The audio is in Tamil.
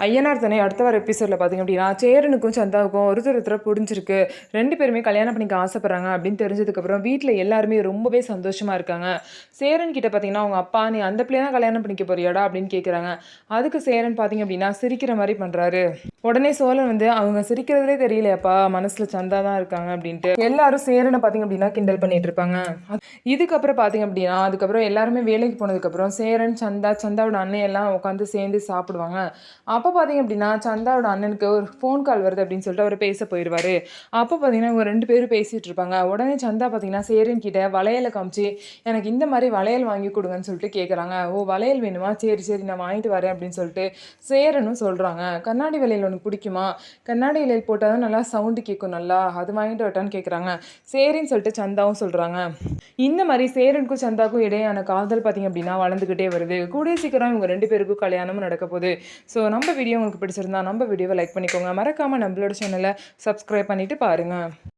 ஐயனார் துணை அடுத்த வர எபிசோடில் பார்த்திங்க அப்படின்னா சேரனுக்கும் சந்தாவுக்கும் ஒருத்தர் புடிஞ்சிருக்கு. 2 பேருமே கல்யாணம் பண்ணிக்க ஆசைப்படுறாங்க அப்படின்னு தெரிஞ்சதுக்கப்புறம் வீட்டில் எல்லாருமே ரொம்பவே சந்தோஷமாக இருக்காங்க. சேரன் கிட்ட பார்த்தீங்கன்னா அவங்க அப்பா, நீ அந்த பிள்ளைய தான் கல்யாணம் பண்ணிக்க போறியாடா அப்படின்னு கேட்குறாங்க. அதுக்கு சேரன் பார்த்தீங்க அப்படின்னா சிரிக்கிற மாதிரி பண்ணுறாரு. உடனே சோழன் வந்து அவங்க சிரிக்கிறதுலே தெரியலையாப்பா, மனசுல சந்தா தான் இருக்காங்க அப்படின்ட்டு எல்லாரும் சேரனை பார்த்தீங்க அப்படின்னா கிண்டல் பண்ணிட்டு இருப்பாங்க. இதுக்கப்புறம் பார்த்தீங்க அப்படின்னா அதுக்கப்புறம் எல்லாருமே வேலைக்கு போனதுக்கப்புறம் சேரன், சந்தாவோட அண்ணன் எல்லாம் உட்காந்து சேர்ந்து சாப்பிடுவாங்க. அப்போ பார்த்தீங்க அப்படின்னா சந்தாவோட அண்ணனுக்கு ஒரு ஃபோன் கால் வருது அப்படின்னு சொல்லிட்டு அவர் பேச போயிடுவார். அப்போ பார்த்தீங்கன்னா இவங்க 2 பேரும் பேசிகிட்டு இருப்பாங்க. உடனே சந்தா பார்த்தீங்கன்னா சேரன் கிட்ட வளையலை காமிச்சு, எனக்கு இந்த மாதிரி வளையல் வாங்கி கொடுங்கன்னு சொல்லிட்டு கேட்குறாங்க. ஓ, வளையல் வேணுமா, சரி சரி நான் வாங்கிட்டு வரேன் அப்படின்னு சொல்லிட்டு சேரனும் சொல்கிறாங்க. கண்ணாடி வளையல் உனக்கு பிடிக்குமா, கண்ணாடி வளையல் போட்டால் தான் நல்லா சவுண்டு கேட்கும், நல்லா அது வாங்கிட்டு வரட்டான்னு கேட்குறாங்க. சரின்னு சொல்லிட்டு சந்தாவும் சொல்கிறாங்க. இந்த மாதிரி சேரனுக்கும் சந்தாவுக்கும் இடையான காதல் பார்த்திங்க அப்படின்னா வளர்ந்துக்கிட்டே வருது. கூடிய சீக்கிரம் இவங்க 2 பேருக்கும் கல்யாணமும் நடக்க போகுது. ஸோ நம்ம வீடியோ உங்களுக்கு பிடிச்சிருந்தா நம்ம வீடியோவை லைக் பண்ணிக்கோங்க. மறக்காமல் நம்மளோட சேனலை சப்ஸ்கிரைப் பண்ணிவிட்டு பாருங்கள்.